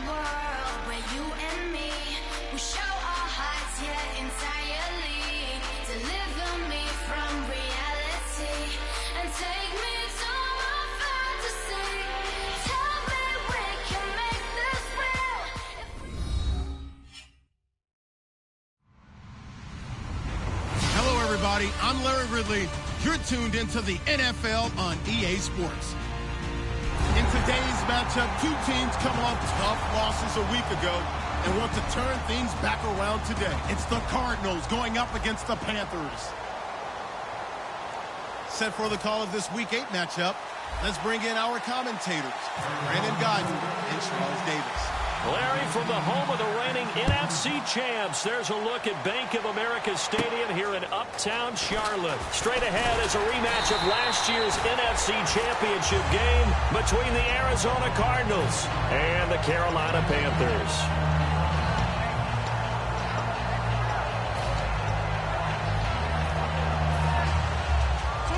world where you and me, we show our hearts, yeah, entirely. Deliver me from reality and take me to a fantasy. Tell me we can make this real. Hello, everybody. I'm Larry Ridley. You're tuned into the NFL on EA Sports. In today's matchup, two teams come off tough losses a week ago and want to turn things back around today. It's the Cardinals going up against the Panthers. Set for the call of this Week 8 matchup, let's bring in our commentators, Brandon Godwin and Charles Davis. Larry, from the home of the reigning NFC champs, there's a look at Bank of America Stadium here in Uptown Charlotte. Straight ahead is a rematch of last year's NFC Championship game between the Arizona Cardinals and the Carolina Panthers.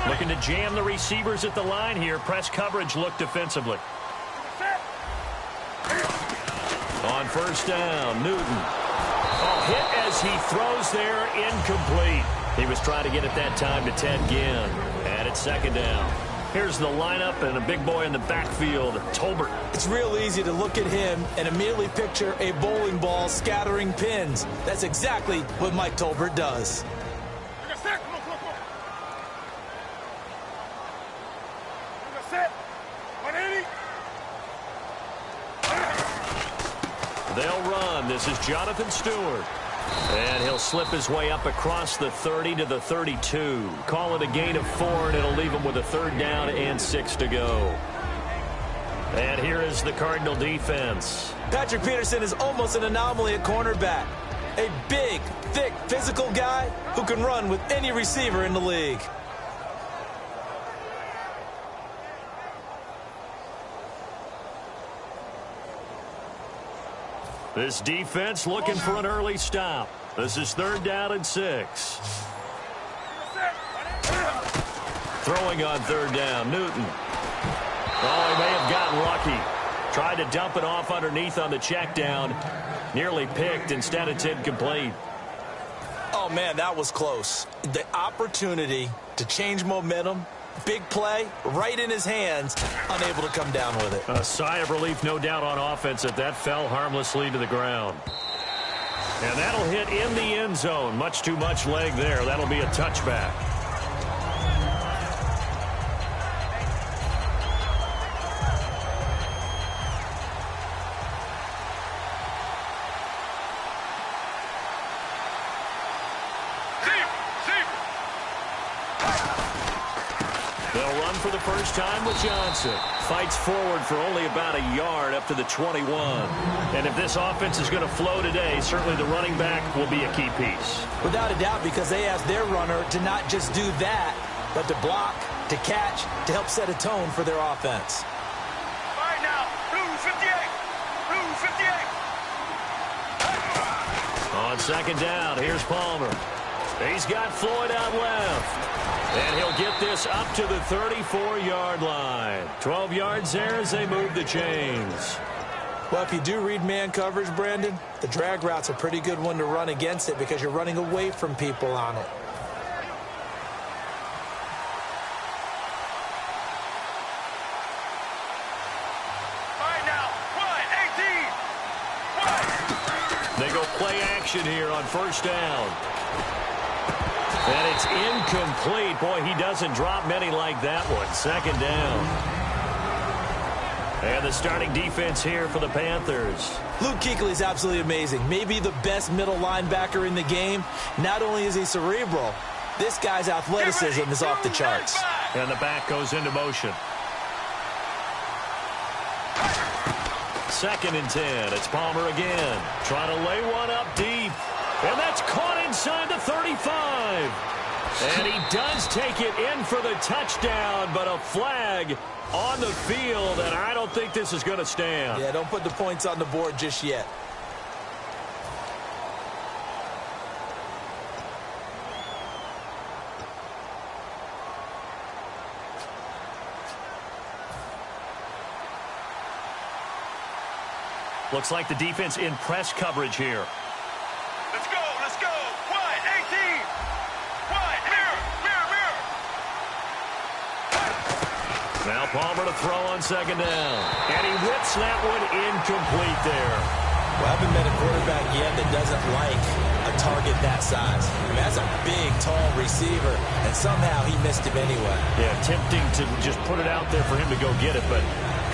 Looking to jam the receivers at the line here. Press coverage look defensively. On first down, Newton. Oh, hit as he throws there, incomplete. He was trying to get it that time to Ted Ginn. And it's second down. Here's the lineup and a big boy in the backfield, Tolbert. It's real easy to look at him and immediately picture a bowling ball scattering pins. That's exactly what Mike Tolbert does. They'll run. This is Jonathan Stewart. And he'll slip his way up across the 30 to the 32. Call it a gain of 4, and it'll leave him with a third down and 6 to go. And here is the Cardinal defense. Patrick Peterson is almost an anomaly at cornerback. A big, thick, physical guy who can run with any receiver in the league. This defense looking for an early stop. This is third down and 6. Throwing on third down, Newton. Oh, he may have gotten lucky. Tried to dump it off underneath on the check down. Nearly picked. Instead, it's incomplete. Oh, man, that was close. The opportunity to change momentum, big play, right in his hands, unable to come down with it. A sigh of relief, no doubt, on offense that fell harmlessly to the ground. And that'll hit in the end zone. Much too much leg there. That'll be a touchback. For the first time with Johnson. Fights forward for only about a yard up to the 21. And if this offense is going to flow today, certainly the running back will be a key piece. Without a doubt, because they asked their runner to not just do that, but to block, to catch, to help set a tone for their offense. All right, now, blue 58. Blue 58. On second down, here's Palmer. He's got Floyd out left. And he'll get this up to the 34-yard line. 12 yards there as they move the chains. Well, if you do read man coverage, Brandon, the drag route's a pretty good one to run against it because you're running away from people on it. All right, now, 1, 18. 1. They go play action here on first down. And it's incomplete. Boy, he doesn't drop many like that one. Second down. And the starting defense here for the Panthers. Luke Kuechly's absolutely amazing. Maybe the best middle linebacker in the game. Not only is he cerebral, this guy's athleticism is off the charts. And the back goes into motion. Second and 10. It's Palmer again. Trying to lay one up deep. And that's caught inside the 35. And he does take it in for the touchdown, but a flag on the field, and I don't think this is going to stand. Yeah, don't put the points on the board just yet. Looks like the defense in press coverage here. Let's go, let's go. Wide, 18. Wide, mirror, mirror, mirror. Now Palmer to throw on second down. And he whips that one incomplete there. Well, I haven't met a quarterback yet that doesn't like a target that size. I mean, that's a big, tall receiver, and somehow he missed him anyway. Yeah, tempting to just put it out there for him to go get it, but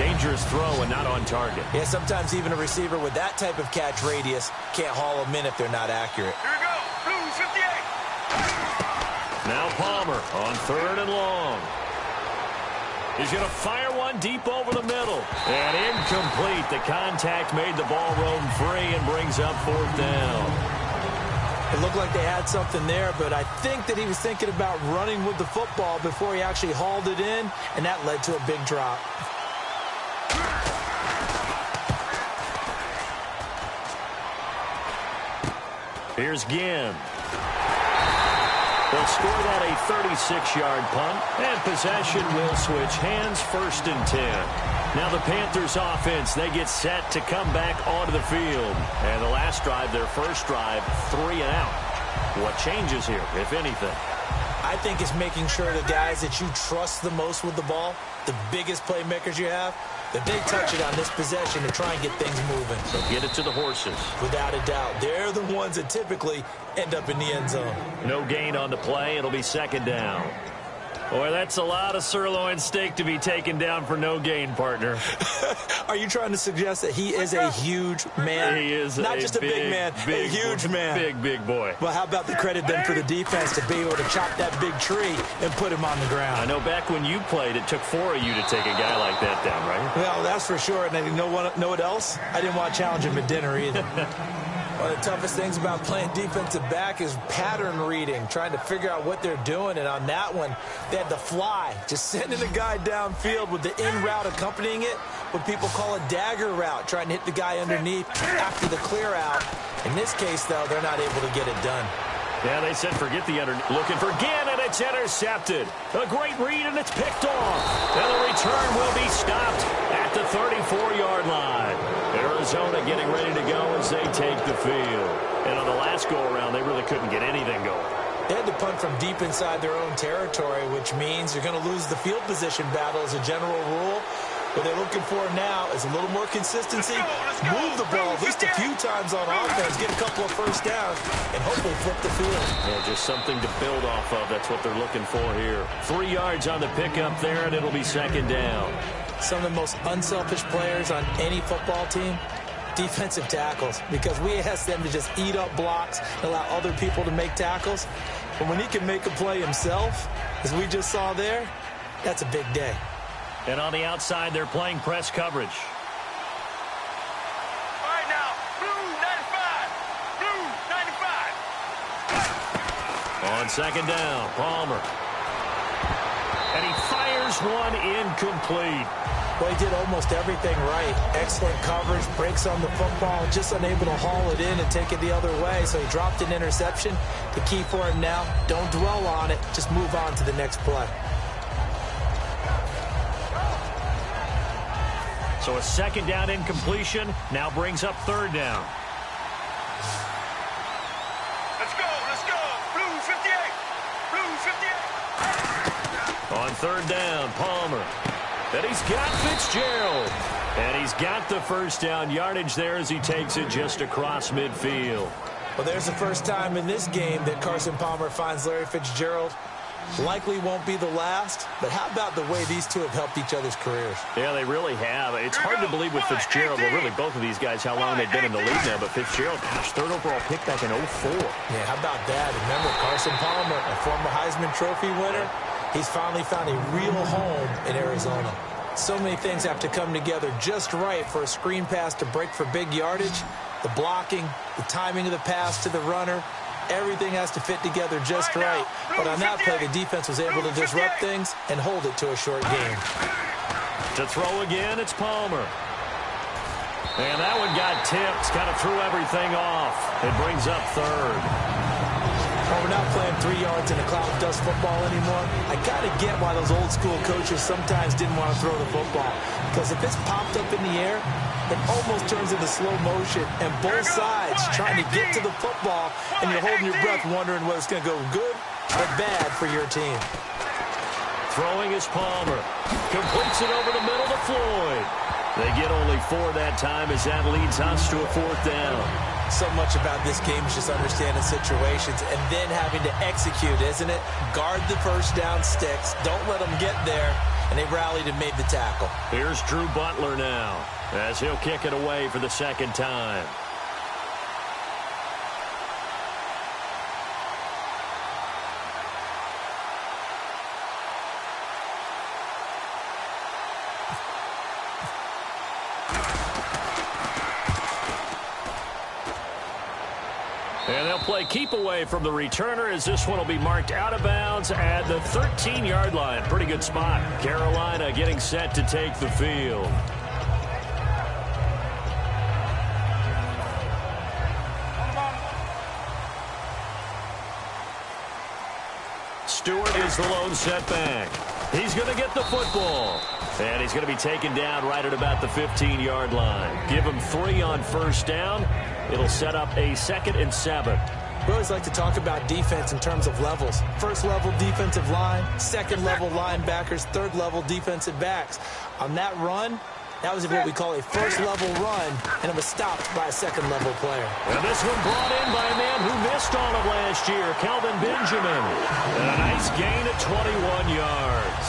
dangerous throw and not on target. Yeah, sometimes even a receiver with that type of catch radius can't haul them in if they're not accurate. Here we go. Blues, 58. Now Palmer on third and long. He's going to fire one deep over the middle. And incomplete. The contact made the ball roam free and brings up fourth down. It looked like they had something there, but I think that he was thinking about running with the football before he actually hauled it in, and that led to a big drop. Here's Ginn. They'll score that a 36-yard punt, and possession will switch hands, 1st and 10. Now the Panthers offense, they get set to come back onto the field. And the last drive, their first drive, 3 and out. What changes here, if anything? I think it's making sure the guys that you trust the most with the ball, the biggest playmakers you have, that they touch it on this possession to try and get things moving. So get it to the horses. Without a doubt. They're the ones that typically end up in the end zone. No gain on the play. It'll be second down. Boy, that's a lot of sirloin steak to be taken down for no gain, partner. Are you trying to suggest that he is a huge man? He is not just a big man, a huge man. Big boy. Well, how about the credit then for the defense to be able to chop that big tree and put him on the ground? I know back when you played, it took 4 of you to take a guy like that down, right? Well, that's for sure. And you know what else? I didn't want to challenge him at dinner either. One of the toughest things about playing defensive back is pattern reading, trying to figure out what they're doing. And on that one, they had the fly, just sending a guy downfield with the in route accompanying it, what people call a dagger route, trying to hit the guy underneath after the clear out. In this case, though, they're not able to get it done. Yeah, they said forget the underneath. Looking for Ginn, and it's intercepted. A great read, and it's picked off. And the return will be stopped at the 34-yard line. Arizona getting ready to go as they take the field. And on the last go-around, they really couldn't get anything going. They had to punt from deep inside their own territory, which means you're going to lose the field position battle as a general rule. What they're looking for now is a little more consistency, move the ball at least a few times on offense, get a couple of first downs, and hopefully flip the field. Yeah, just something to build off of. That's what they're looking for here. 3 yards on the pickup there, and it'll be second down. Some of the most unselfish players on any football team, defensive tackles, because we ask them to just eat up blocks and allow other people to make tackles. But when he can make a play himself, as we just saw there, that's a big day. And on the outside, they're playing press coverage. All right now, blue 95. Blue 95. On second down, Palmer. And he fires one incomplete. Well, he did almost everything right. Excellent coverage, breaks on the football, just unable to haul it in and take it the other way. So he dropped an interception. The key for him now, don't dwell on it. Just move on to the next play. So a second down incompletion now brings up third down. Let's go, let's go. Blue 58. Blue 58. On third down, Palmer. And he's got Fitzgerald. And he's got the first down yardage there as he takes it just across midfield. Well, there's the first time in this game that Carson Palmer finds Larry Fitzgerald. Likely won't be the last, but how about the way these two have helped each other's careers? Yeah, they really have. It's hard to believe with Fitzgerald, well, really both of these guys, how long they've been in the league now, but Fitzgerald, gosh, third overall pick back in 04. Yeah, how about that? Remember, Carson Palmer, a former Heisman Trophy winner, he's finally found a real home in Arizona. So many things have to come together just right for a screen pass to break for big yardage. The blocking, the timing of the pass to the runner, everything has to fit together just right. But on that play, the defense was able to disrupt things and hold it to a short game. To throw again, it's Palmer. And that one got tipped, kind of threw everything off. It brings up third. Well, we're not playing 3 yards in a cloud of dust football anymore. I got to get why those old school coaches sometimes didn't want to throw the football. Because if it's popped up in the air, it almost turns into slow motion, and both sides trying to get to the football, and you're holding your breath wondering whether it's going to go good or bad for your team. Throwing is Palmer. Completes it over the middle to Floyd. They get only 4 that time as that leads us to a 4th down. So much about this game is just understanding situations and then having to execute, isn't it? Guard the first down sticks. Don't let them get there. And they rallied and made the tackle. Here's Drew Butler now as he'll kick it away for the 2nd time. And they'll play keep away from the returner as this one will be marked out of bounds at the 13-yard line. Pretty good spot. Carolina getting set to take the field. Stewart is the lone setback. He's going to get the football. And he's going to be taken down right at about the 15-yard line. Give him 3 on 1st down. It'll set up a 2nd and 7. We always like to talk about defense in terms of levels. 1st level defensive line, 2nd level linebackers, 3rd level defensive backs. On that run, that was what we call a 1st level run, and it was stopped by a 2nd level player. And this one brought in by a man who missed all of last year, Kelvin Benjamin. And a nice gain at 21 yards.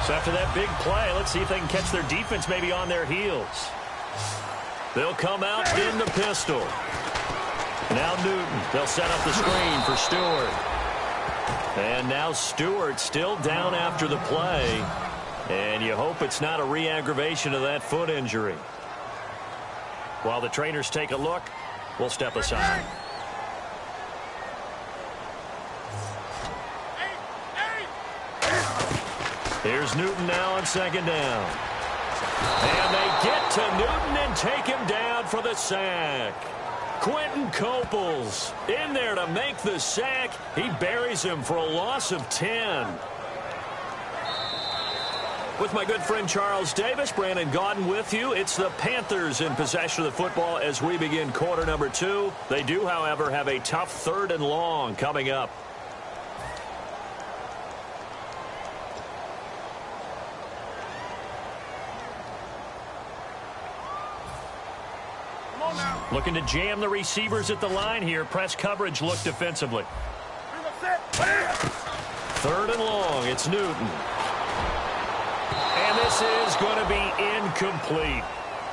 So after that big play, let's see if they can catch their defense maybe on their heels. They'll come out in the pistol. Now Newton. They'll set up the screen for Stewart. And now Stewart still down after the play. And you hope it's not a re-aggravation of that foot injury. While the trainers take a look, we'll step aside. Here's Newton now on 2nd down. And they get to Newton and take him down for the sack. Quentin Coples in there to make the sack. He buries him for a loss of 10. With my good friend Charles Davis, Brandon Gaudin with you. It's the Panthers in possession of the football as we begin quarter number 2. They do, however, have a tough 3rd and long coming up. Looking to jam the receivers at the line here. Press coverage look defensively. 3rd and long. It's Newton. And this is going to be incomplete.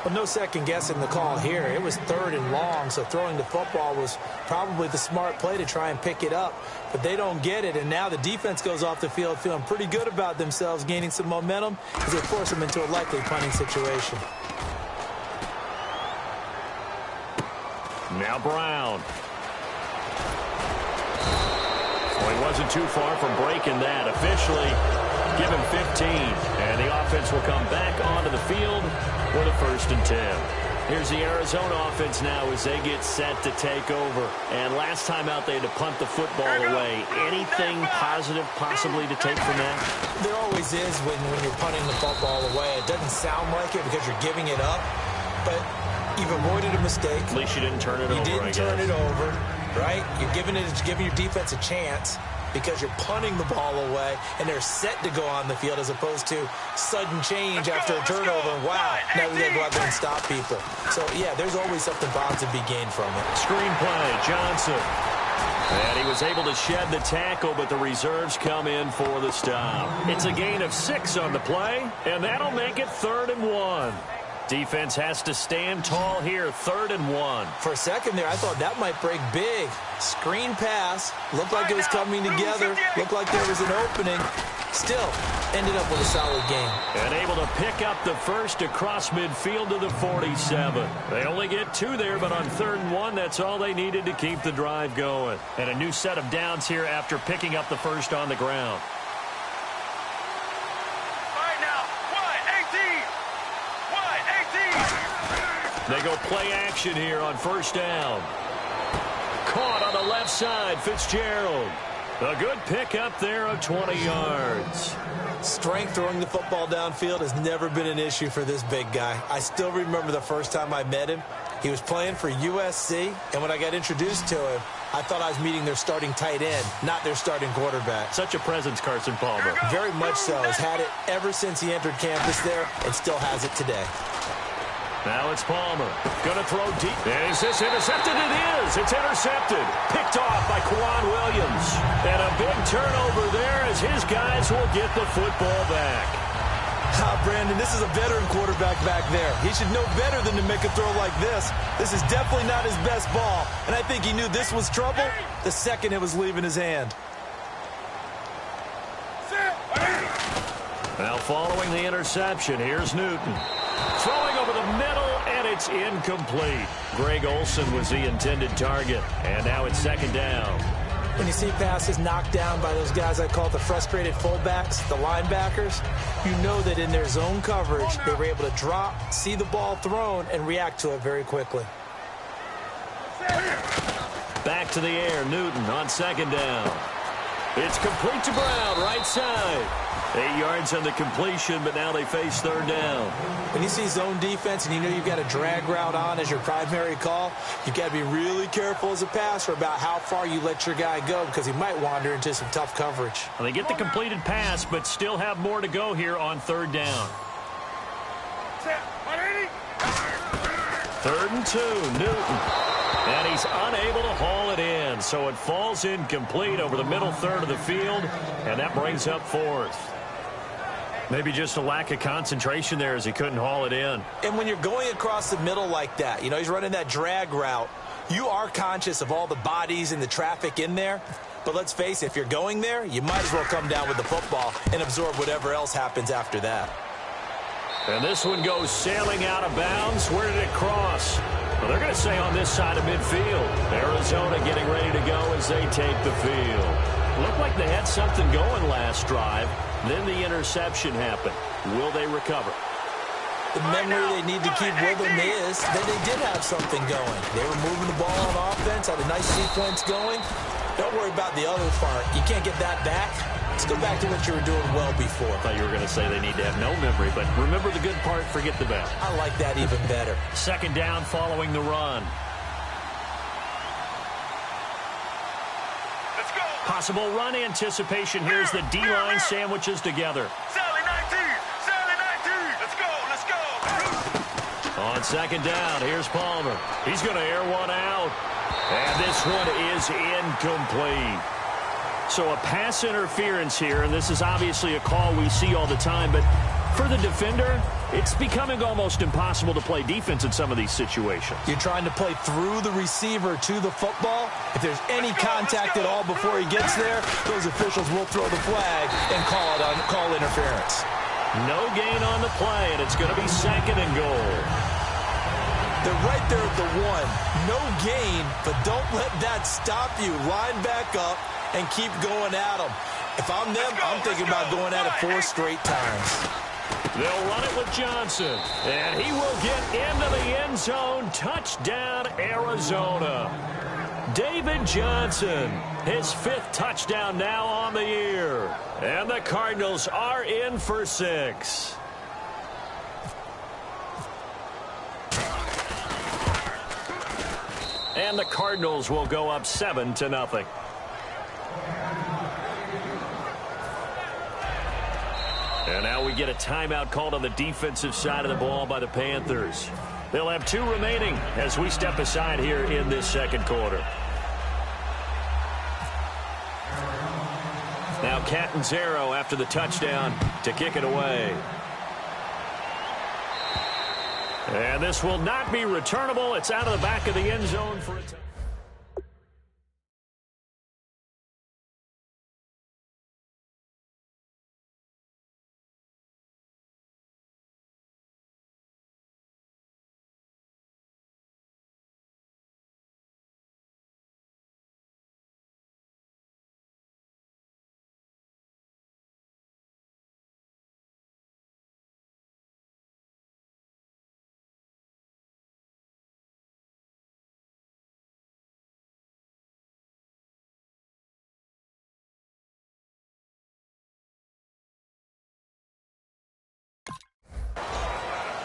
Well, no second guessing the call here. It was 3rd and long, so throwing the football was probably the smart play to try and pick it up. But they don't get it, and now the defense goes off the field feeling pretty good about themselves, gaining some momentum as they force them into a likely punting situation. Now Brown. Well, he wasn't too far from breaking that. Officially, give him 15. And the offense will come back onto the field for the 1st and 10. Here's the Arizona offense now as they get set to take over. And last time out, they had to punt the football away. Anything positive possibly to take from that? There always is when you're punting the football away. It doesn't sound like it because you're giving it up, but you've avoided a mistake. At least you didn't turn it over, You didn't turn it over, right? You're giving your defense a chance because you're punting the ball away, and they're set to go on the field as opposed to sudden change after a turnover. And wow, now we got to go out there and stop people. So, yeah, there's always something positive to be gained from it. Screenplay, Johnson. And he was able to shed the tackle, but the reserves come in for the stop. It's a gain of 6 on the play, and that'll make it 3rd and 1. Defense has to stand tall here, 3rd and 1. For a second there, I thought that might break big. Screen pass, looked like it was coming together, looked like there was an opening. Still, ended up with a solid game. And able to pick up the first across midfield to the 47. They only get 2 there, but on 3rd and 1, that's all they needed to keep the drive going. And a new set of downs here after picking up the first on the ground. They go play action here on 1st down. Caught on the left side, Fitzgerald. A good pickup there of 20 yards. Strength throwing the football downfield has never been an issue for this big guy. I still remember the first time I met him. He was playing for USC, and when I got introduced to him, I thought I was meeting their starting tight end, not their starting quarterback. Such a presence, Carson Palmer. Very much so. Has had it ever since he entered campus there and still has it today. Now it's Palmer. Going to throw deep. Is this intercepted? It is. It's intercepted. Picked off by Quan Williams. And a big turnover there as his guys will get the football back. Brandon, this is a veteran quarterback back there. He should know better than to make a throw like this. This is definitely not his best ball. And I think he knew this was trouble the second it was leaving his hand. Now following the interception, here's Newton. Throwing over the middle, and it's incomplete. Greg Olsen was the intended target, and now it's second down. When you see passes knocked down by those guys I call the frustrated fullbacks, the linebackers, you know that in their zone coverage, they were able to drop, see the ball thrown, and react to it very quickly. Back to the air, Newton on second down. It's complete to Brown, right side. 8 yards on the completion, but now they face third down. When you see zone defense and you know you've got a drag route on as your primary call, you've got to be really careful as a passer about how far you let your guy go because he might wander into some tough coverage. Well, they get the completed pass, but still have more to go here on third down. 3rd and 2, Newton. And he's unable to haul it in, so it falls incomplete over the middle third of the field, and that brings up 4th. Maybe just a lack of concentration there as he couldn't haul it in. And when you're going across the middle like that, you know, he's running that drag route, you are conscious of all the bodies and the traffic in there. But let's face it, if you're going there, you might as well come down with the football and absorb whatever else happens after that. And this one goes sailing out of bounds. Where did it cross? Well, they're going to say on this side of midfield. Arizona getting ready to go as they take the field. Looked like they had something going last drive. Then the interception happened. Will they recover? The memory they need to keep with them is that they did have something going. They were moving the ball on offense, had a nice sequence going. Don't worry about the other part. You can't get that back. Let's go back to what you were doing well before. I thought you were going to say they need to have no memory, but remember the good part, forget the bad. I like that even better. Second down following the run. Let's go. Possible run anticipation. Here's the D-line sandwiches together. Sally 19. Sally 19. Let's go. Let's go. On second down, here's Palmer. He's going to air one out. And this one is incomplete. So a pass interference here, and this is obviously a call we see all the time, but for the defender, it's becoming almost impossible to play defense in some of these situations. You're trying to play through the receiver to the football. If there's any contact at all before he gets there, those officials will throw the flag and call interference. No gain on the play, and it's going to be second and goal. They're right there at the one. No gain, but don't let that stop you. Line back up and keep going at them. If I'm them, I'm thinking about going at it 4 straight times. They'll run it with Johnson, and he will get into the end zone. Touchdown, Arizona. David Johnson, his 5th touchdown now on the year. And the Cardinals are in for 6. And the Cardinals will go up 7-0. And now we get a timeout called on the defensive side of the ball by the Panthers. They'll have 2 remaining as we step aside here in this second quarter. Now Catanzaro after the touchdown to kick it away. And this will not be returnable. It's out of the back of the end zone for a touchdown.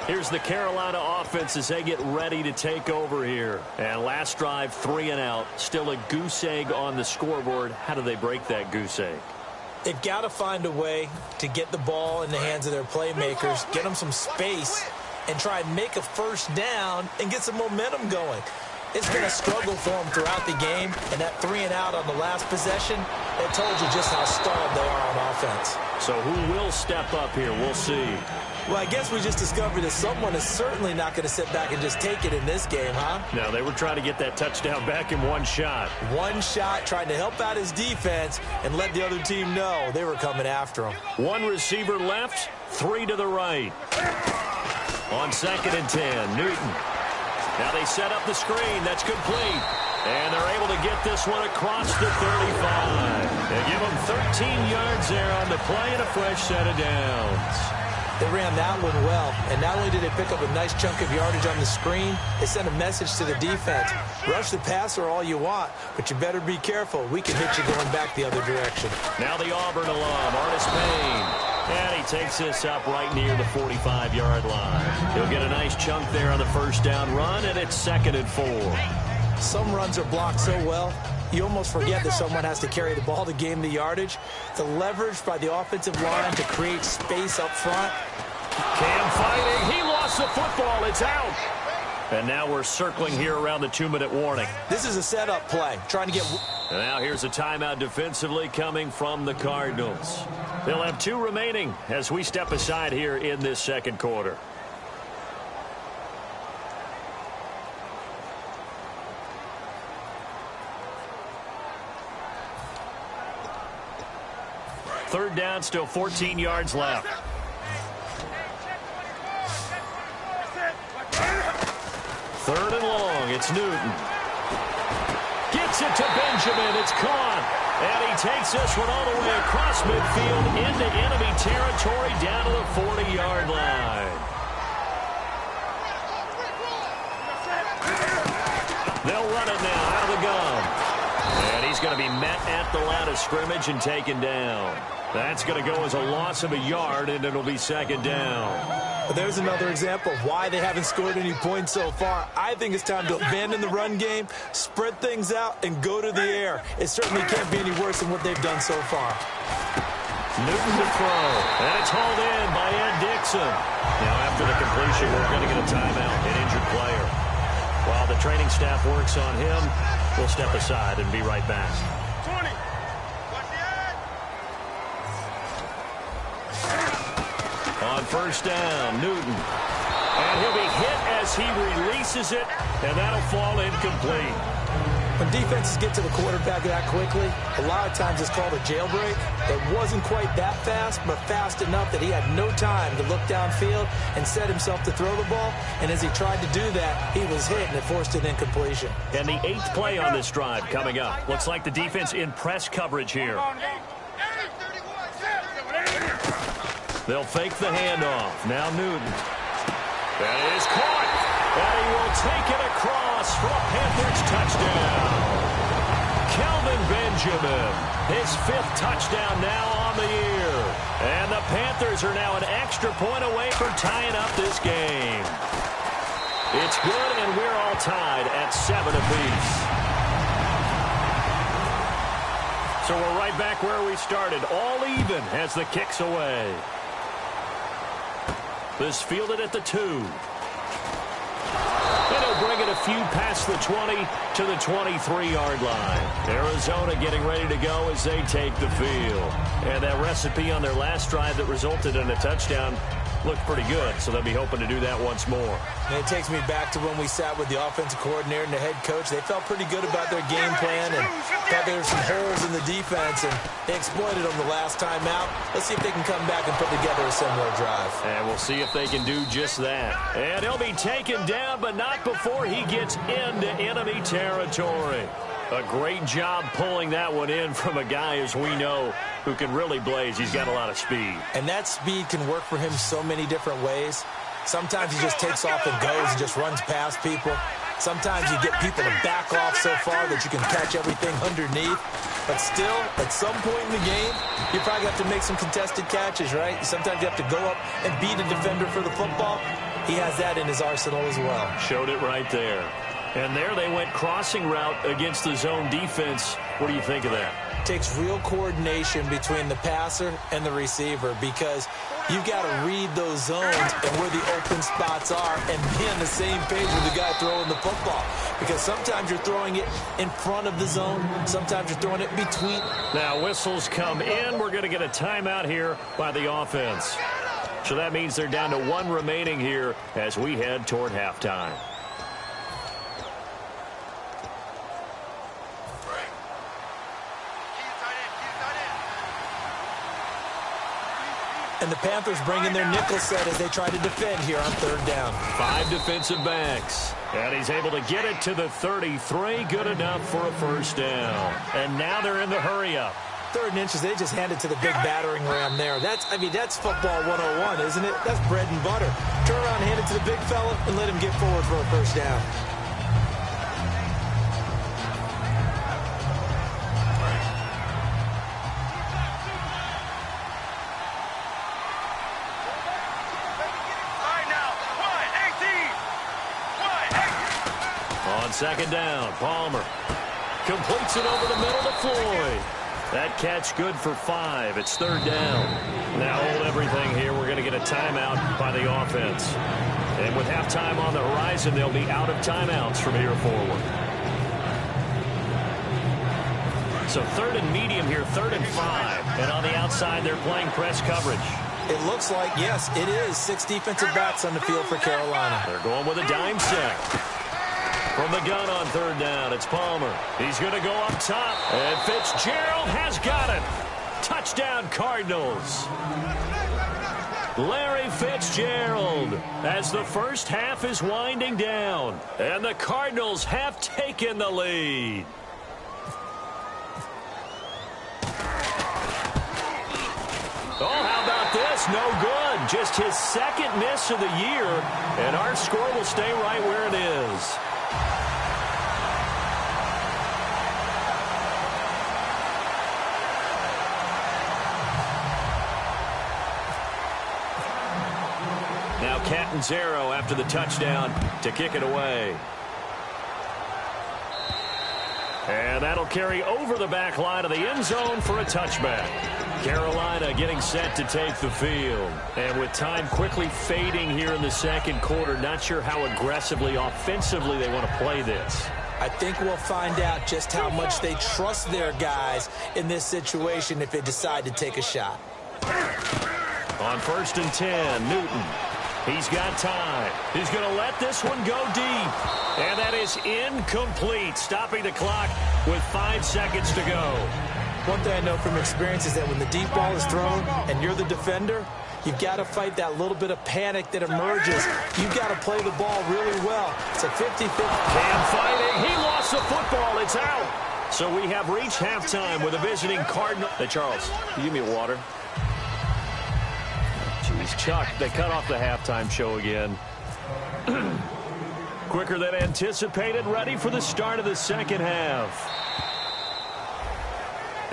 Here's the Carolina offense as they get ready to take over here. And last drive, 3 and out. Still a goose egg on the scoreboard. How do they break that goose egg? They've got to find a way to get the ball in the hands of their playmakers, get them some space, and try and make a first down and get some momentum going. It's been a struggle for them throughout the game, and that 3 and out on the last possession, it told you just how stalled they are on offense. So who will step up here? We'll see. Well, I guess we just discovered that someone is certainly not going to sit back and just take it in this game, huh? No, they were trying to get that touchdown back in one shot. One shot, trying to help out his defense and let the other team know they were coming after him. One receiver left, 3 to the right. On 2nd and 10, Newton. Now they set up the screen. That's complete. And they're able to get this one across the 35. They give them 13 yards there on the play and a fresh set of downs. They ran that one well, and not only did they pick up a nice chunk of yardage on the screen, they sent a message to the defense. Rush the passer all you want, but you better be careful. We can hit you going back the other direction. Now the Auburn alum, Artis Payne. And he takes this up right near the 45-yard line. He'll get a nice chunk there on the first down run, and it's 2nd and 4. Some runs are blocked so well, you almost forget that someone has to carry the ball to gain the yardage. The leverage by the offensive line to create space up front. Cam fighting. He lost the football. It's out. And now we're circling here around the 2-minute warning. This is a setup play, trying to get... And now here's a timeout defensively coming from the Cardinals. They'll have 2 remaining as we step aside here in this second quarter. Third down, still 14 yards left. Third and long, it's Newton. Gets it to Benjamin, it's caught. And he takes this one all the way across midfield into enemy territory down to the 40-yard line. They'll run it now out of the gun. And he's going to be met at the line of scrimmage and taken down. That's going to go as a loss of a yard, and it'll be 2nd down. There's another example of why they haven't scored any points so far. I think it's time to abandon the run game, spread things out, and go to the air. It certainly can't be any worse than what they've done so far. Newton to throw, and it's hauled in by Ed Dixon. Now after the completion, we're going to get a timeout, an injured player. While the training staff works on him, we'll step aside and be right back. 20. On first down, Newton. And he'll be hit as he releases it, and that'll fall incomplete. When defenses get to the quarterback that quickly, a lot of times it's called a jailbreak. It wasn't quite that fast, but fast enough that he had no time to look downfield and set himself to throw the ball. And as he tried to do that, he was hit, and it forced an incompletion. And the 8th play on this drive coming up. Looks like the defense in press coverage here. They'll fake the handoff. Now Newton. That is caught. And he will take it across for a Panthers touchdown. Kelvin Benjamin, his 5th touchdown now on the year. And the Panthers are now an extra point away from tying up this game. It's good, and we're all tied at 7 apiece. So we're right back where we started, all even as the kick's away. This fielded at the 2. And he'll bring it a few past the 20 to the 23-yard line. Arizona getting ready to go as they take the field. And that recipe on their last drive that resulted in a touchdown looked pretty good, so they'll be hoping to do that once more. And it takes me back to when we sat with the offensive coordinator and the head coach. They felt pretty good about their game plan and thought there were some holes in the defense, and they exploited them the last time out. Let's see if they can come back and put together a similar drive. And we'll see if they can do just that. And he'll be taken down, but not before he gets into enemy territory. A great job pulling that one in from a guy, as we know, who can really blaze. He's got a lot of speed. And that speed can work for him so many different ways. Sometimes he just takes off and goes and just runs past people. Sometimes you get people to back off so far that you can catch everything underneath. But still, at some point in the game, you probably have to make some contested catches, right? Sometimes you have to go up and beat a defender for the football. he has that in his arsenal as well. Showed it right there. And there they went crossing route against the zone defense. What do you think of that? Takes real coordination between the passer and the receiver, because you've got to read those zones and where the open spots are and be on the same page with the guy throwing the football. Because sometimes you're throwing it in front of the zone, sometimes you're throwing it between. Now whistles come in. We're going to get a timeout here by the offense. So that means they're down to 1 remaining here as we head toward halftime. And the Panthers bring in their nickel set as they try to defend here on 3rd down. 5 defensive backs. And he's able to get it to the 33. Good enough for a first down. And now they're in the hurry-up. 3rd and inches, they just hand it to the big battering ram there. That's football 101, isn't it? That's bread and butter. Turn around, hand it to the big fella, and let him get forward for a first down. On 2nd down, Palmer completes it over the middle to Floyd. That catch good for 5. It's 3rd down. Now hold everything here. We're going to get a timeout by the offense. And with halftime on the horizon, they'll be out of timeouts from here forward. So 3rd and medium here, 3rd and 5. And on the outside, they're playing press coverage. It looks like, yes, it is 6 defensive backs on the field for Carolina. They're going with a dime set. From the gun on 3rd down, it's Palmer. He's going to go up top, and Fitzgerald has got it. Touchdown, Cardinals. Larry Fitzgerald, as the first half is winding down, and the Cardinals have taken the lead. Oh, how about this? No good. Just his 2nd miss of the year, and our score will stay right where it is. Now Catanzaro after the touchdown to kick it away. And that'll carry over the back line of the end zone for a touchback. Carolina getting set to take the field. And with time quickly fading here in the 2nd quarter, not sure how aggressively, offensively they want to play this. I think we'll find out just how much they trust their guys in this situation if they decide to take a shot. On 1st and 10, Newton. He's got time. He's going to let this one go deep. And that is incomplete, stopping the clock with 5 seconds to go. One thing I know from experience is that when the deep ball is thrown and you're the defender, you've got to fight that little bit of panic that emerges. You've got to play the ball really well. It's a 50-50. Cam fighting. He lost the football. It's out. So we have reached halftime with a visiting Cardinal. Hey, Charles, can you give me a water? Jeez, Chuck, they cut off the halftime show again. Quicker than anticipated, ready for the start of the 2nd half.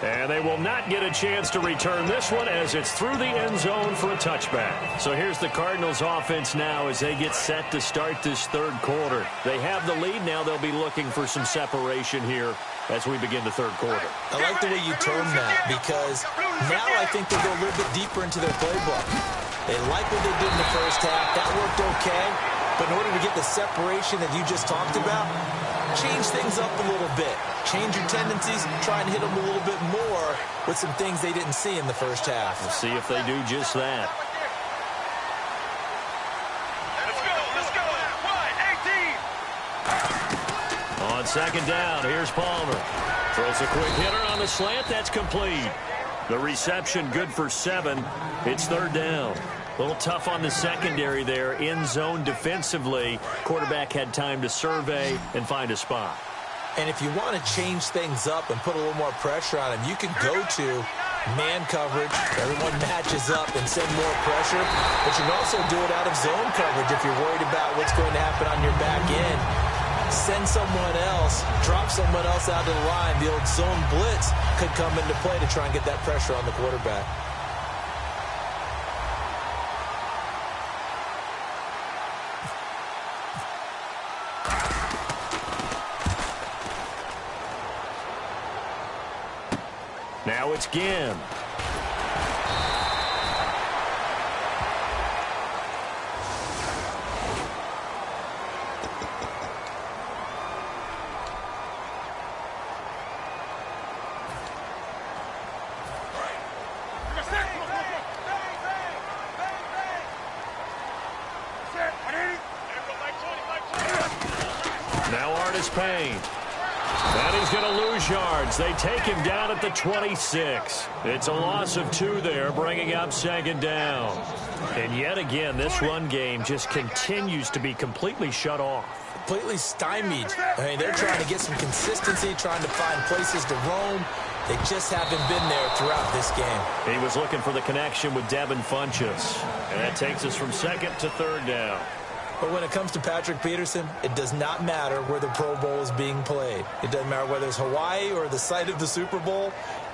And they will not get a chance to return this one as it's through the end zone for a touchback. So here's the Cardinals offense now as they get set to start this 3rd quarter. They have the lead now. They'll be looking for some separation here as we begin the 3rd quarter. I like the way you term that, because now I think they go a little bit deeper into their playbook. They like what they did in the first half. That worked okay. But in order to get the separation that you just talked about, change things up a little bit. Change your tendencies, try and hit them a little bit more with some things they didn't see in the first half. We'll see if they do just that. Let's go. Wide, 18. On 2nd down, here's Palmer. Throws a quick hitter on the slant. That's complete. The reception good for 7. It's 3rd down. A little tough on the secondary there. In zone defensively. Quarterback had time to survey and find a spot. And if you want to change things up and put a little more pressure on him, you can go to man coverage. Everyone matches up and send more pressure. But you can also do it out of zone coverage if you're worried about what's going to happen on your back end. Send someone else, drop someone else out to the line. The old zone blitz could come into play to try and get that pressure on the quarterback. Now it's Ginn. And he's going to lose yards. They take him down at the 26. It's a loss of 2 there, bringing up 2nd down. And yet again, this run game just continues to be completely shut off. Completely stymied. I mean, they're trying to get some consistency, trying to find places to roam. They just haven't been there throughout this game. He was looking for the connection with Devin Funchess. And that takes us from 2nd to 3rd down. But when it comes to Patrick Peterson, it does not matter where the Pro Bowl is being played. It doesn't matter whether it's Hawaii or the site of the Super Bowl.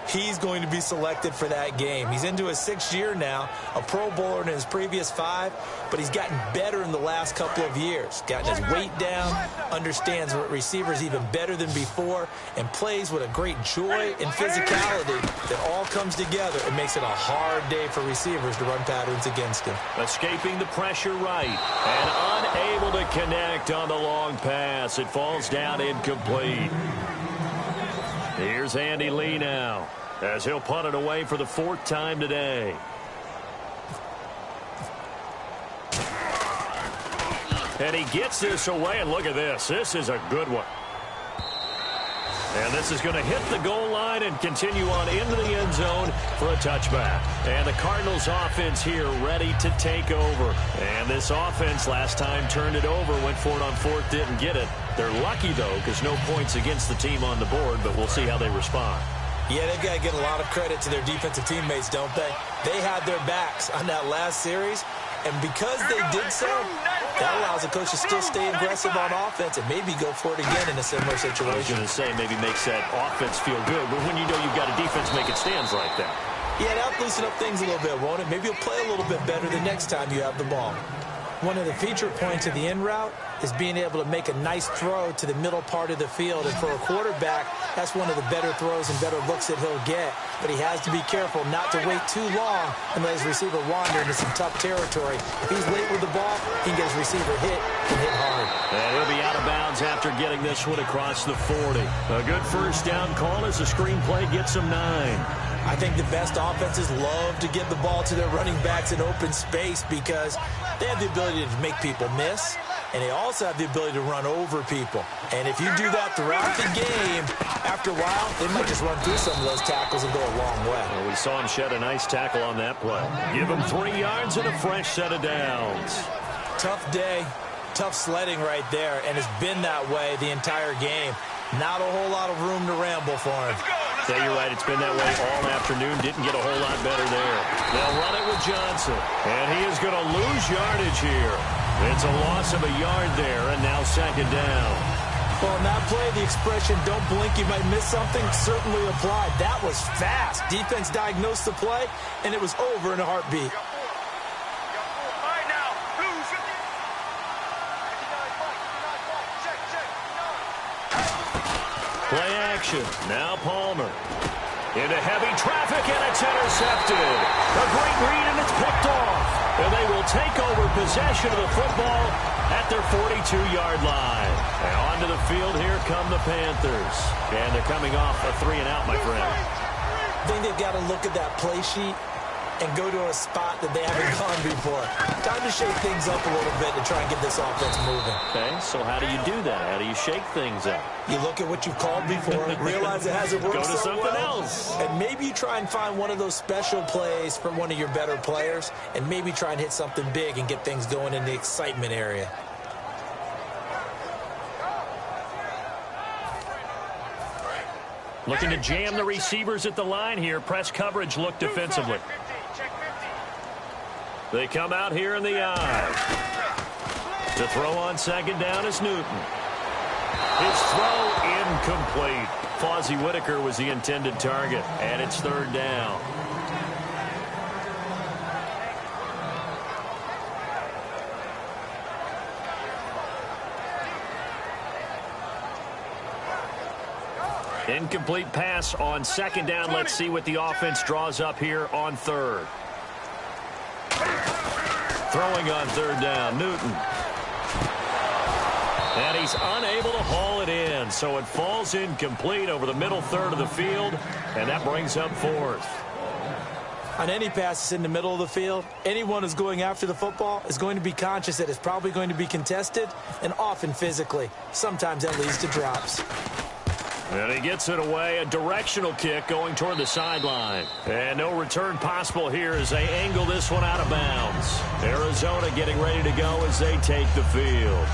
He's going to be selected for that game. He's into his 6th year now, a Pro Bowler in his previous 5, but he's gotten better in the last couple of years. Gotten his weight down, understands receivers even better than before, and plays with a great joy and physicality that all comes together and makes it a hard day for receivers to run patterns against him. Escaping the pressure right and unable to connect on the long pass. It falls down incomplete. Here's Andy Lee now, as he'll punt it away for the 4th time today. And he gets this away, and look at this. This is a good one. And this is going to hit the goal line and continue on into the end zone for a touchback. And the Cardinals offense here ready to take over. And this offense last time turned it over, went for it on 4th, didn't get it. They're lucky, though, because no points against the team on the board, but we'll see how they respond. Yeah, they've got to get a lot of credit to their defensive teammates, don't they? They had their backs on that last series, and because they did so, that allows the coach to still stay aggressive on offense and maybe go for it again in a similar situation. I was going to say maybe makes that offense feel good, but when you know you've got a defense making stands like that. Yeah, that'll loosen up things a little bit, won't it? Maybe you'll play a little bit better the next time you have the ball. One of the feature points of the in route is being able to make a nice throw to the middle part of the field. And for a quarterback, that's one of the better throws and better looks that he'll get. But he has to be careful not to wait too long and let his receiver wander into some tough territory. If he's late with the ball, he can get his receiver hit and hit hard. And he'll be out of bounds after getting this one across the 40. A good 1st down call as the screenplay gets him 9. I think the best offenses love to get the ball to their running backs in open space because they have the ability to make people miss, and they also have the ability to run over people. And if you do that throughout the game, after a while, they might just run through some of those tackles and go a long way. Well, we saw him shed a nice tackle on that play. Give him 3 yards and a fresh set of downs. Tough day, tough sledding right there, and it's been that way the entire game. Not a whole lot of room to ramble for him. Yeah, you're right. It's been that way all afternoon. Didn't get a whole lot better there. They'll run it with Johnson. And he is going to lose yardage here. It's a loss of a yard there, and now 2nd down. Well, in that play, the expression, don't blink, you might miss something, certainly applied. That was fast. Defense diagnosed the play, and it was over in a heartbeat. Play action. Now Palmer. Into heavy traffic, and it's intercepted. A great read, and it's picked off. And they will take over possession of the football at their 42-yard line. And onto the field, here come the Panthers. And they're coming off a 3-and-out, my friend. I think they've got to look at that play sheet and go to a spot that they haven't gone before. Time to shake things up a little bit to try and get this offense moving. Okay, so how do you do that? How do you shake things up? You look at what you've called before, realize it hasn't worked Go to so something well, else. and maybe you try and find one of those special plays from one of your better players, and maybe try and hit something big and get things going in the excitement area. Looking to jam the receivers at the line here. Press coverage look defensively. They come out here in the eye. To throw on 2nd down is Newton. His throw incomplete. Fozzie Whitaker was the intended target, and it's 3rd down. Incomplete pass on second down. Let's see what the offense draws up here on third. Throwing on third down, Newton. And he's unable to haul it in, so it falls incomplete over the middle third of the field, and that brings up fourth. On any passes in the middle of the field, anyone who's going after the football is going to be conscious that it's probably going to be contested, and often physically. Sometimes that leads to drops. And he gets it away, a directional kick going toward the sideline. And no return possible here as they angle this one out of bounds. Arizona getting ready to go as they take the field.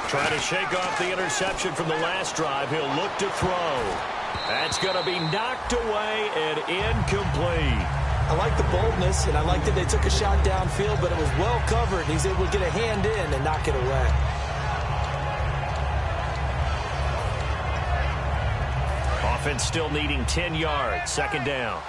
Trying to shake off the interception from the last drive. He'll look to throw. That's going to be knocked away and incomplete. I like the boldness, and I like that they took a shot downfield, but it was well covered. He's able to get a hand in and knock it away. Offense still needing 10 yards. Second down.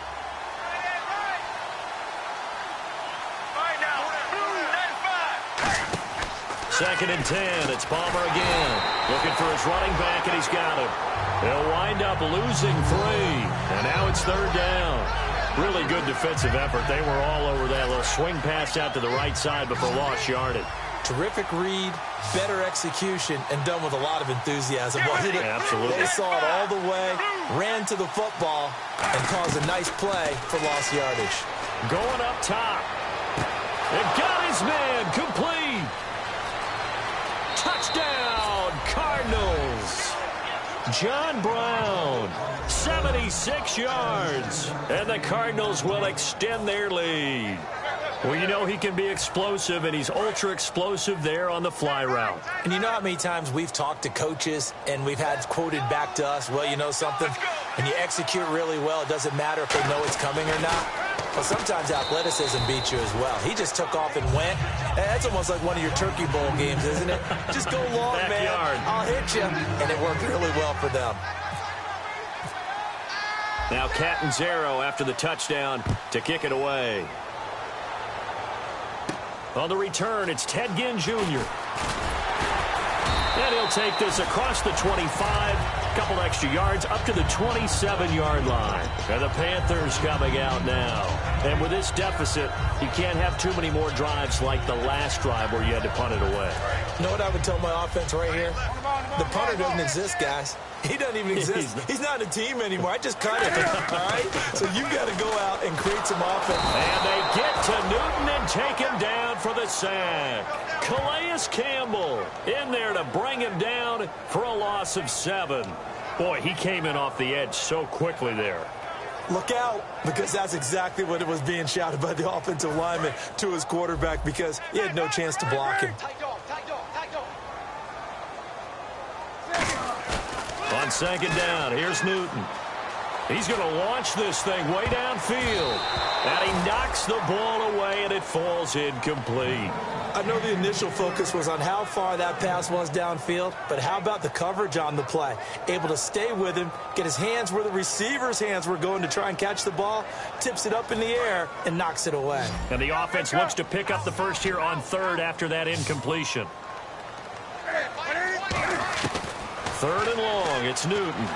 Second and 10. It's Palmer again. Looking for his running back, and he's got him. They'll wind up losing 3. And now it's third down. Really good defensive effort. They were all over that little swing pass out to the right side before lost yardage. Terrific read, better execution, and done with a lot of enthusiasm. Wasn't it? Absolutely. They saw it all the way, ran to the football, and caused a nice play for lost yardage. Going up top. And got his man complete. Touchdown, Cardinals. John Brown, 76 yards. And the Cardinals will extend their lead. Well, you know he can be explosive, and he's ultra-explosive there on the fly route. And you know how many times we've talked to coaches, and we've had quoted back to us, well, you know something? When you execute really well, it doesn't matter if they know it's coming or not. Well, sometimes athleticism beats you as well. He just took off and went. That's almost like one of your Turkey Bowl games, isn't it? Just go long, Backyard. man. I'll hit you. And it worked really well for them. Now Catanzaro after the touchdown to kick it away. On the return, it's Ted Ginn Jr. And he'll take this across the 25, a couple extra yards, up to the 27-yard line. And the Panthers coming out now. And with this deficit, you can't have too many more drives like the last drive where you had to punt it away. You know what I would tell my offense right here? The punter doesn't exist, guys. He doesn't even exist. He's not a team anymore. I just cut him, all right? So you got to go out and create some offense. And they get to Newton and take him down for the sack. Calais Campbell in there to bring him down for a loss of 7. Boy, he came in off the edge so quickly there. Look out, because that's exactly what it was being shouted by the offensive lineman to his quarterback, because he had no chance to block him. On second down, here's Newton. He's going to launch this thing way downfield. And he knocks the ball away, and it falls incomplete. I know the initial focus was on how far that pass was downfield, but how about the coverage on the play? Able to stay with him, get his hands where the receiver's hands were going to try and catch the ball, tips it up in the air, and knocks it away. And the offense looks to pick up the first here on third after that incompletion. Third and long, it's Newton.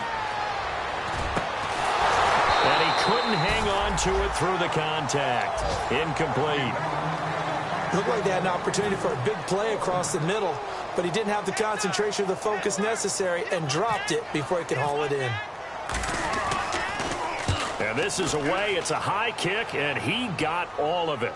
And he couldn't hang on to it through the contact. Incomplete. Looked like they had an opportunity for a big play across the middle, but he didn't have the concentration or the focus necessary and dropped it before he could haul it in. And this is away. It's a high kick, and he got all of it.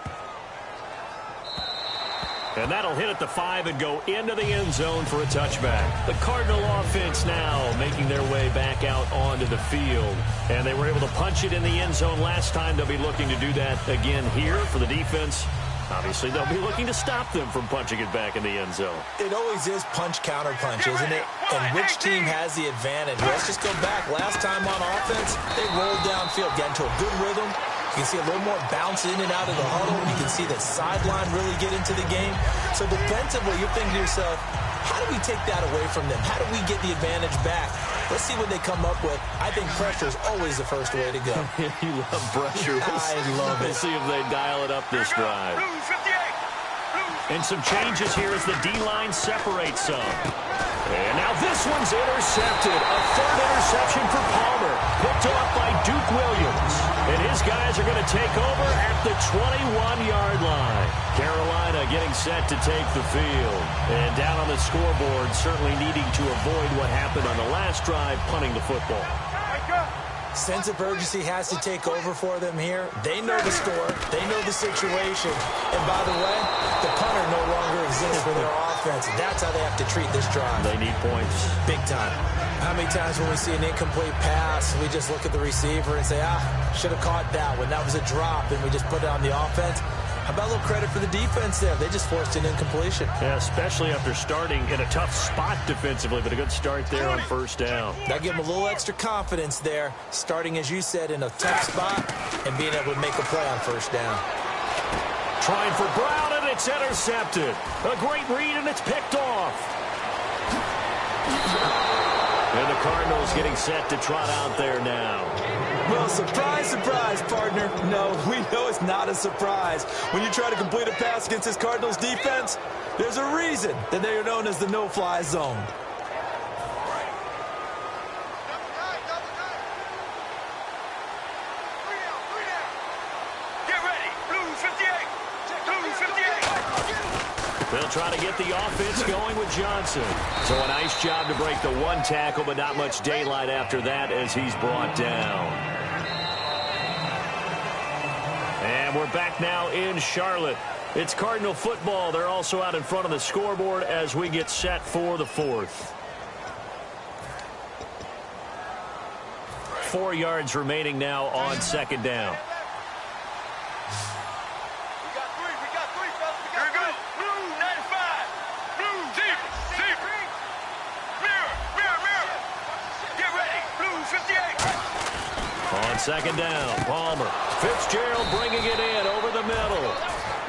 And that'll hit at the 5 and go into the end zone for a touchback. The Cardinal offense now making their way back out onto the field. And they were able to punch it in the end zone last time. They'll be looking to do that again here for the defense. Obviously, they'll be looking to stop them from punching it back in the end zone. It always is punch-counter-punch, isn't it? And which team has the advantage? Let's just go back. Last time on offense, they rolled downfield, got into a good rhythm. You can see a little more bounce in and out of the huddle. You can see the sideline really get into the game. So defensively, you're thinking to yourself, how do we take that away from them? How do we get the advantage back? Let's see what they come up with. I think pressure is always the first way to go. You love pressure. I love it. We'll see if they dial it up this drive. And some changes here as the D-line separates some. And now this one's intercepted. A third interception for Palmer. Picked off by Duke Williams. And his guys are going to take over at the 21-yard line. Carolina getting set to take the field. And down on the scoreboard, certainly needing to avoid what happened on the last drive, punting the football. Sense of urgency has to take over for them here. They know the score. They know the situation. And by the way, the punter no longer exists for their offense. That's how they have to treat this drive. They need points. Big time. How many times when we see an incomplete pass, we just look at the receiver and say, should have caught that one. That was a drop, and we just put it on the offense. How about a little credit for the defense there? They just forced an incompletion. Yeah, especially after starting in a tough spot defensively, but a good start there on first down. That give them a little extra confidence there, starting, as you said, in a tough spot and being able to make a play on first down. Trying for Brown, and it's intercepted. A great read, and it's picked off. And the Cardinals getting set to trot out there now. Well, surprise, surprise, partner. No, we know it's not a surprise. When you try to complete a pass against this Cardinals defense, there's a reason that they are known as the no-fly zone. Get ready. Blue 58. Blue 58. They'll try to get the offense going with Johnson. So a nice job to break the one tackle, but not much daylight after that as he's brought down. And we're back now in Charlotte. It's Cardinal football. They're also out in front of the scoreboard as we get set for the fourth. 4 yards remaining now on second down. We got three, fellas. Here we go. Blue 95. Blue deep. Mirror. Get ready. Blue 58. On second down, Palmer. Fitzgerald bringing it in over the middle.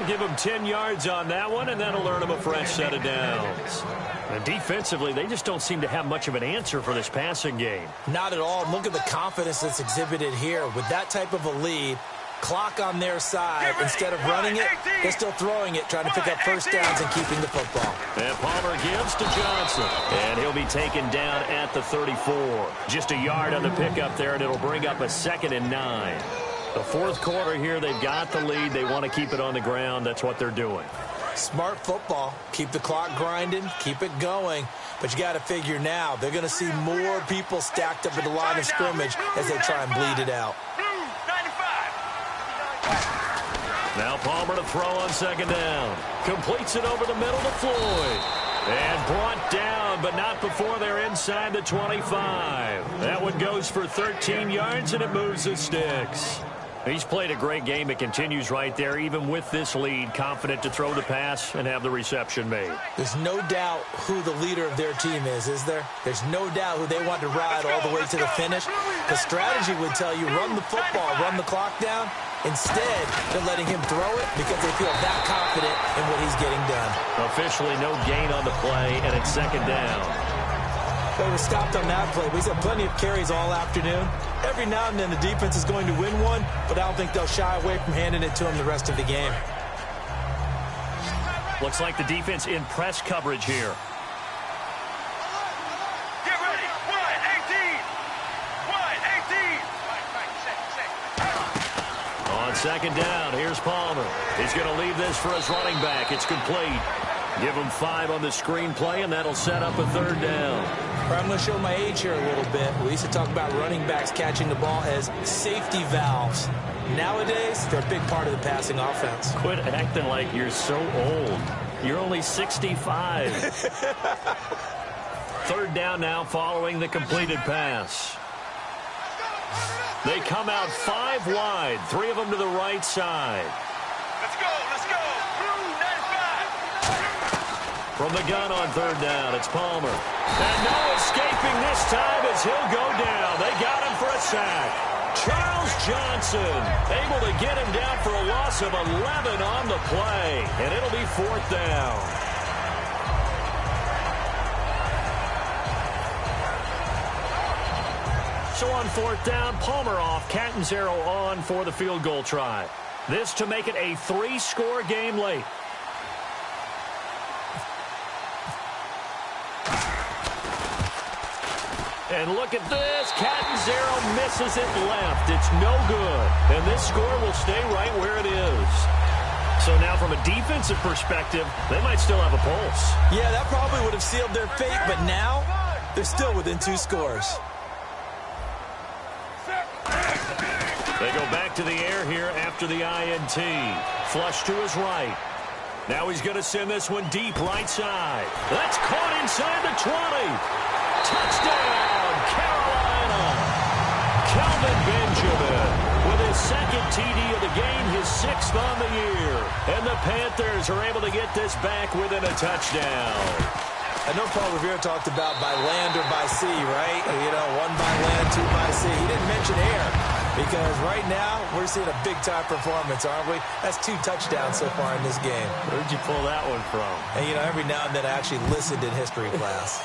Give him 10 yards on that one, and that'll earn him a fresh set of downs. And defensively, they just don't seem to have much of an answer for this passing game. Not at all. Look at the confidence that's exhibited here. With that type of a lead, clock on their side, instead of running it, they're still throwing it, trying to pick up first downs and keeping the football. And Palmer gives to Johnson. And he'll be taken down at the 34. Just a yard on the pickup there, and it'll bring up a 2nd and 9. The fourth quarter here, they've got the lead. They want to keep it on the ground. That's what they're doing. Smart football. Keep the clock grinding. Keep it going. But you got to figure now, they're going to see more people stacked up at the line of scrimmage as they try and bleed it out. Now Palmer to throw on second down. Completes it over the middle to Floyd. And brought down, but not before they're inside the 25. That one goes for 13 yards, and it moves the sticks. He's played a great game. It continues right there, even with this lead, confident to throw the pass and have the reception made. There's no doubt who the leader of their team is there? There's no doubt who they want to ride all the way to the finish. The strategy would tell you, run the football, run the clock down. Instead, they're letting him throw it because they feel that confident in what he's getting done. Officially no gain on the play, and it's second down. They were stopped on that play. We've had plenty of carries all afternoon. Every now and then the defense is going to win one, but I don't think they'll shy away from handing it to him the rest of the game. Looks like the defense in press coverage here. Get ready. Wide 18. Wide 18. On second down, here's Palmer. He's going to leave this for his running back. It's complete. Give him 5 on the screenplay, and that'll set up a third down. I'm going to show my age here a little bit. We used to talk about running backs catching the ball as safety valves. Nowadays, they're a big part of the passing offense. Quit acting like you're so old. You're only 65. Third down now following the completed pass. They come out 5 wide, 3 of them to the right side. Let's go. Blue 95. From the gun on third down, it's Palmer. And no escaping this time as he'll go down. They got him for a sack. Charles Johnson able to get him down for a loss of 11 on the play. And it'll be fourth down. So on fourth down, Palmer off, Catanzaro on for the field goal try. This to make it a 3-score game late. And look at this. Catanzaro misses it left. It's no good. And this score will stay right where it is. So now from a defensive perspective, they might still have a pulse. Yeah, that probably would have sealed their fate, but now they're still within 2 scores. They go back to the air here after the INT. Flush to his right. Now he's going to send this one deep right side. That's caught inside the 20. Touchdown, Carolina. Kelvin Benjamin with his second TD of the game, his 6th on the year. And the Panthers are able to get this back within a touchdown. I know Paul Revere talked about by land or by sea, right? You know, 1 by land, 2 by sea. He didn't mention air. Because right now, we're seeing a big-time performance, aren't we? That's 2 touchdowns so far in this game. Where'd you pull that one from? And, you know, every now and then I actually listened in history class.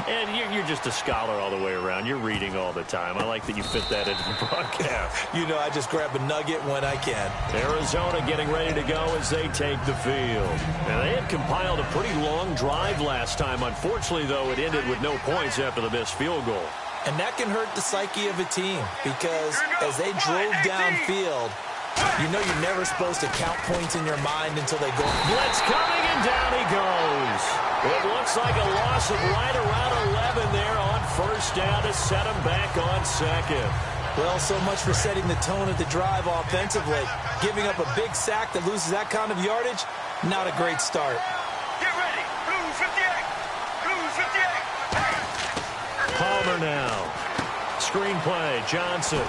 And you're just a scholar all the way around. You're reading all the time. I like that you fit that into the broadcast. You know, I just grab a nugget when I can. Arizona getting ready to go as they take the field. And they had compiled a pretty long drive last time. Unfortunately, though, it ended with no points after the missed field goal. And that can hurt the psyche of a team because as they drove downfield, you know you're never supposed to count points in your mind until they go. Blitz coming, and down he goes. It looks like a loss of right around 11 there on first down to set him back on second. Well, so much for setting the tone of the drive offensively. Giving up a big sack that loses that kind of yardage, not a great start. Get ready. Blue 58. Blue 58. Palmer now. Screenplay, Johnson.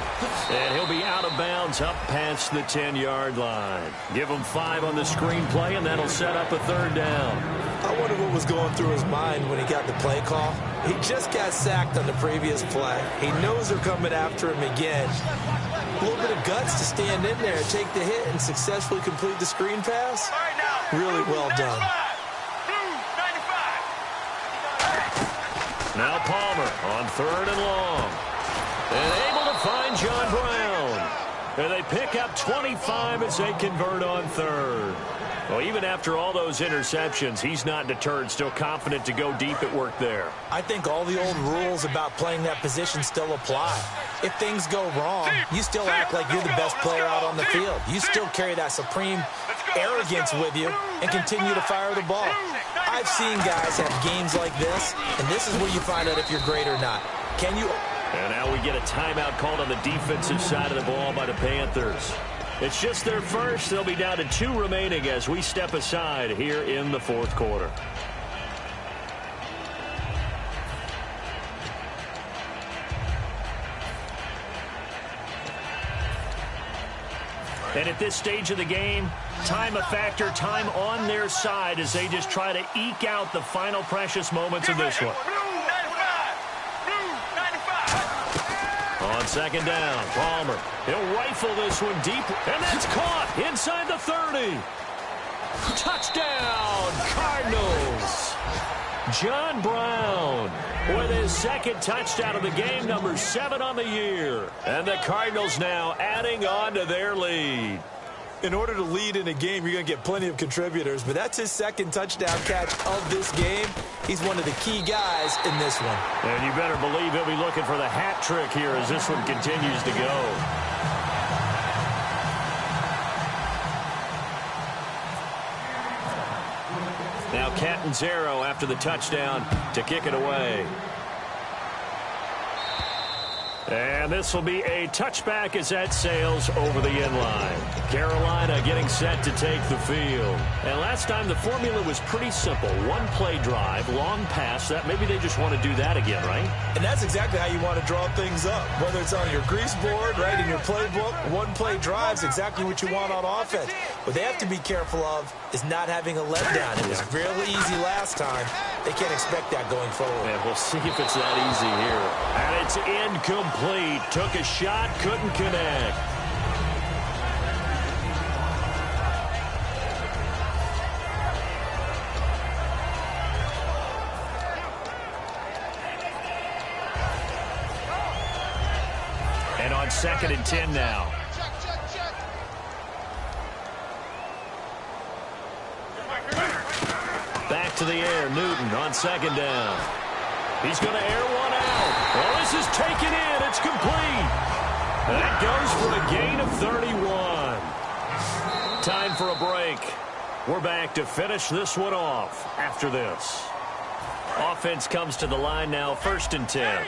And he'll be out of bounds up past the 10-yard line. Give him 5 on the screenplay, and that'll set up a 3rd down. I wonder what was going through his mind when he got the play call. He just got sacked on the previous play. He knows they're coming after him again. A little bit of guts to stand in there, take the hit, and successfully complete the screen pass. Really well done. Now Palmer on 3rd and long. And able to find John Brown. And they pick up 25 as they convert on 3rd. Well, even after all those interceptions, he's not deterred, still confident to go deep at work there. I think all the old rules about playing that position still apply. If things go wrong, you still act like you're the best player out on the field. You still carry that supreme arrogance with you and continue to fire the ball. I've seen guys have games like this, and this is where you find out if you're great or not. Can you? And now we get a timeout called on the defensive side of the ball by the Panthers. It's just their first. They'll be down to 2 remaining as we step aside here in the 4th quarter. And at this stage of the game, time a factor, time on their side as they just try to eke out the final precious moments of this one. On 2nd down, Palmer. He'll rifle this one deep, and that's caught inside the 30. Touchdown, Cardinals. John Brown with his 2nd touchdown of the game, number 7 on the year. And the Cardinals now adding on to their lead. In order to lead in a game, you're going to get plenty of contributors, but that's his 2nd touchdown catch of this game. He's one of the key guys in this one. And you better believe he'll be looking for the hat trick here as this one continues to go. Now Catanzaro after the touchdown to kick it away. And this will be a touchback as that sails over the end line. Carolina getting set to take the field. And last time the formula was pretty simple. 1-play drive, long pass. That maybe they just want to do that again, right? And that's exactly how you want to draw things up. Whether it's on your grease board, right, in your playbook, 1-play drive is exactly what you want on offense. What they have to be careful of is not having a letdown. It was really easy last time. They can't expect that going forward. And we'll see if it's that easy here. And it's incomplete. Took a shot, couldn't connect. 2nd and 10 now. Back to the air, Newton on 2nd down. He's going to air one out. Well, this is taken in. It's complete. That goes for a gain of 31. Time for a break. We're back to finish this one off after this. Offense comes to the line now, 1st and 10.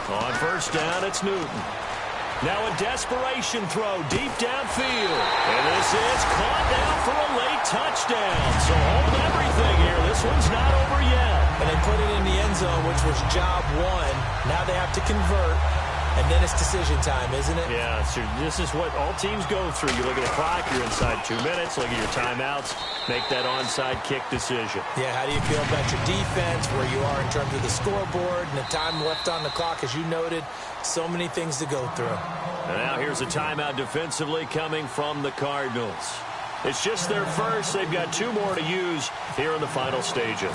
On 1st down, it's Newton. Now a desperation throw deep downfield. And this is caught down for a late touchdown. So hold everything here. This one's not over yet. And they put it in the end zone, which was job 1. Now they have to convert. And then it's decision time, isn't it? Yeah, so this is what all teams go through. You look at the clock, you're inside 2 minutes, look at your timeouts, make that onside kick decision. Yeah, how do you feel about your defense, where you are in terms of the scoreboard, and the time left on the clock, as you noted, so many things to go through. And now here's a timeout defensively coming from the Cardinals. It's just their first. They've got 2 more to use here in the final stages.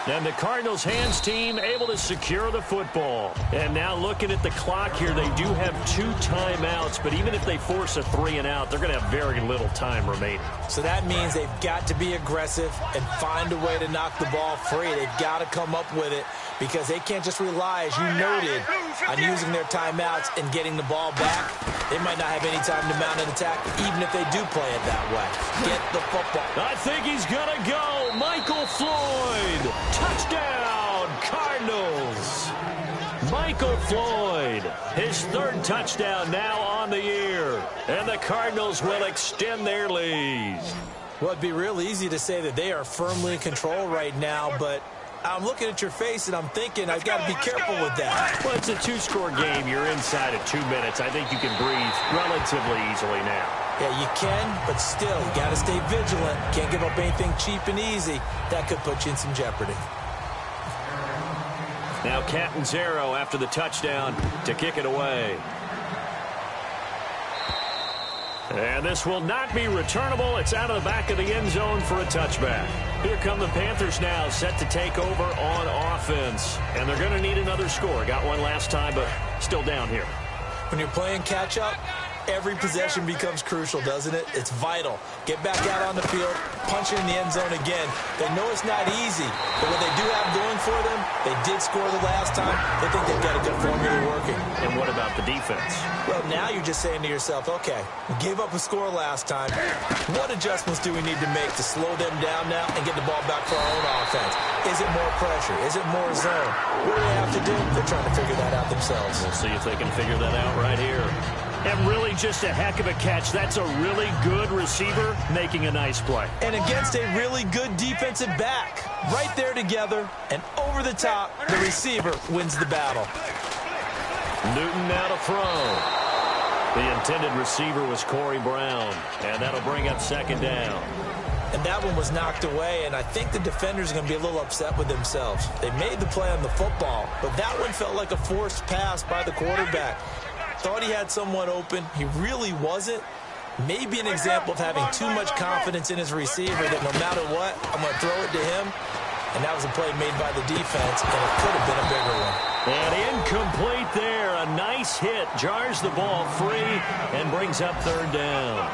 And the Cardinals' hands team able to secure the football. And now looking at the clock here, they do have 2 timeouts, but even if they force a 3 and out, they're going to have very little time remaining. So that means they've got to be aggressive and find a way to knock the ball free. They've got to come up with it because they can't just rely, as you noted, on using their timeouts and getting the ball back. They might not have any time to mount an attack, even if they do play it that way. Get the football. I think he's going to go. Michael Floyd. Touchdown, Cardinals. Michael Floyd, his 3rd touchdown now on the year. And the Cardinals will extend their lead. Well, it'd be real easy to say that they are firmly in control right now, but I'm looking at your face and I'm thinking I've got to be careful with that. Well, it's a 2-score game. You're inside of 2 minutes. I think you can breathe relatively easily now. Yeah, you can, but still, you got to stay vigilant. Can't give up anything cheap and easy. That could put you in some jeopardy. Now Catanzaro after the touchdown to kick it away. And this will not be returnable. It's out of the back of the end zone for a touchback. Here come the Panthers now, set to take over on offense. And they're going to need another score. Got one last time, but still down here. When you're playing catch-up, every possession becomes crucial, doesn't it? It's vital. Get back out on the field, punch it in the end zone again. They know it's not easy, but what they do have going for them, they did score the last time. They think they've got a good formula working. And what about the defense? Well, now you're just saying to yourself, okay, we gave up a score last time. What adjustments do we need to make to slow them down now and get the ball back for our own offense? Is it more pressure? Is it more zone? What do they have to do? They're trying to figure that out themselves. We'll see if they can figure that out right here. And really just a heck of a catch. That's a really good receiver making a nice play. And against a really good defensive back. Right there together and over the top, the receiver wins the battle. Newton now to throw. The intended receiver was Corey Brown. And that'll bring up 2nd down. And that one was knocked away, and I think the defenders are going to be a little upset with themselves. They made the play on the football, but that one felt like a forced pass by the quarterback. Thought he had someone open. He really wasn't. Maybe an example of having too much confidence in his receiver that no matter what, I'm going to throw it to him. And that was a play made by the defense, and it could have been a bigger one. And incomplete there. A nice hit. Jars the ball free and brings up 3rd down.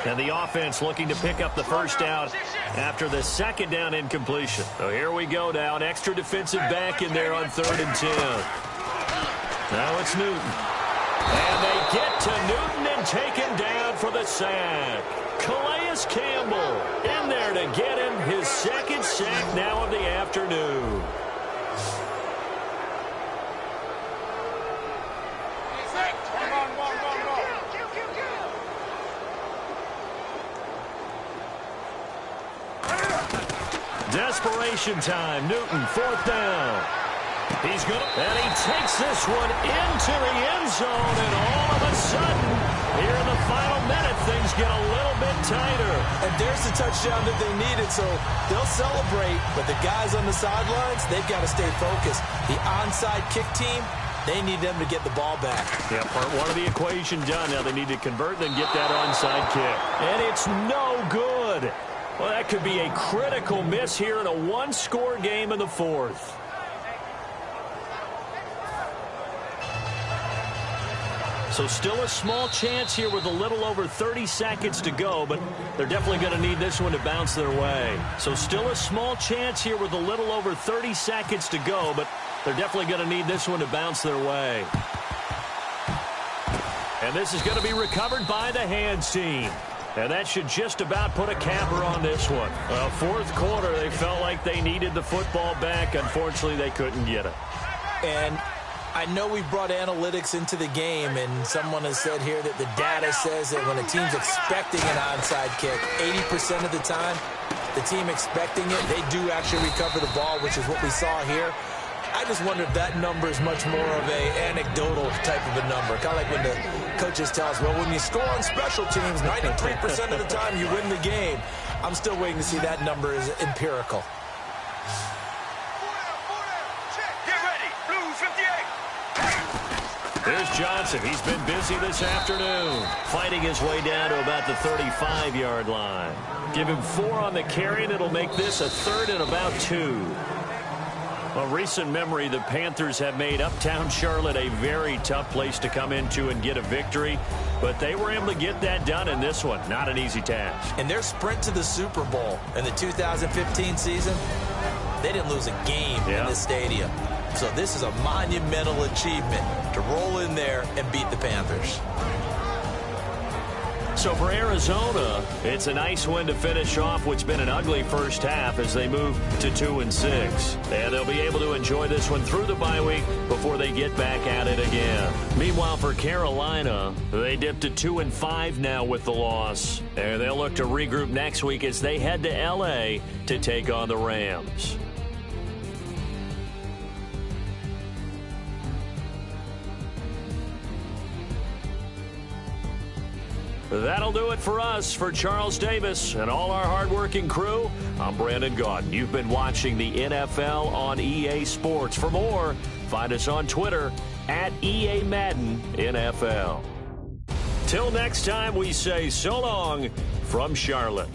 And the offense looking to pick up the 1st down after the 2nd down incompletion. So here we go now. An extra defensive back in there on 3rd and 10. Now it's Newton. And they get to Newton and take him down for the sack. Calais Campbell in there to get him his 2nd sack now of the afternoon. Desperation time. Newton, 4th down. He's going to, and he takes this one into the end zone, and all of a sudden, here in the final minute, things get a little bit tighter. And there's the touchdown that they needed, so they'll celebrate, but the guys on the sidelines, they've got to stay focused. The onside kick team, They need them to get the ball back. Yeah, part one of the equation done. Now they need to convert and get that onside kick. And it's no good. Well, that could be a critical miss here in a one-score game in the fourth. So still a small chance here with a little over 30 seconds to go, but they're definitely going to need this one to bounce their way. So still a small chance here with a little over 30 seconds to go, but they're definitely going to need this one to bounce their way. And this is going to be recovered by the hands team. And that should just about put a capper on this one. Well, fourth quarter, they felt like they needed the football back. Unfortunately, they couldn't get it. And I know we've brought analytics into the game, and someone has said here that the data says that when a team's expecting an onside kick, 80% of the time, the team expecting it, they do actually recover the ball, which is what we saw here. I just wonder if that number is much more of a anecdotal type of a number. Kind of like when the coaches tell us, well, when you score on special teams, 93% of the time you win the game. I'm still waiting to see that number is empirical. Get ready, Blue 58. Here's Johnson. He's been busy this afternoon, fighting his way down to about the 35-yard line. Give him 4 on the carry, and it'll make this a third and about 2. Well, recent memory, the Panthers have made uptown Charlotte a very tough place to come into and get a victory, but they were able to get that done in this one. Not an easy task. And their sprint to the Super Bowl in the 2015 season, they didn't lose a game in this stadium. So this is a monumental achievement to roll in there and beat the Panthers. So for Arizona, it's a nice win to finish off what's been an ugly first half as they move to 2-6. And they'll be able to enjoy this one through the bye week before they get back at it again. Meanwhile, for Carolina, they dipped to 2-5 now with the loss. And they'll look to regroup next week as they head to L.A. to take on the Rams. That'll do it for us. For Charles Davis and all our hardworking crew, I'm Brandon Gaudin. You've been watching the NFL on EA Sports. For more, find us on Twitter at EA Madden NFL. Till next time, we say so long from Charlotte.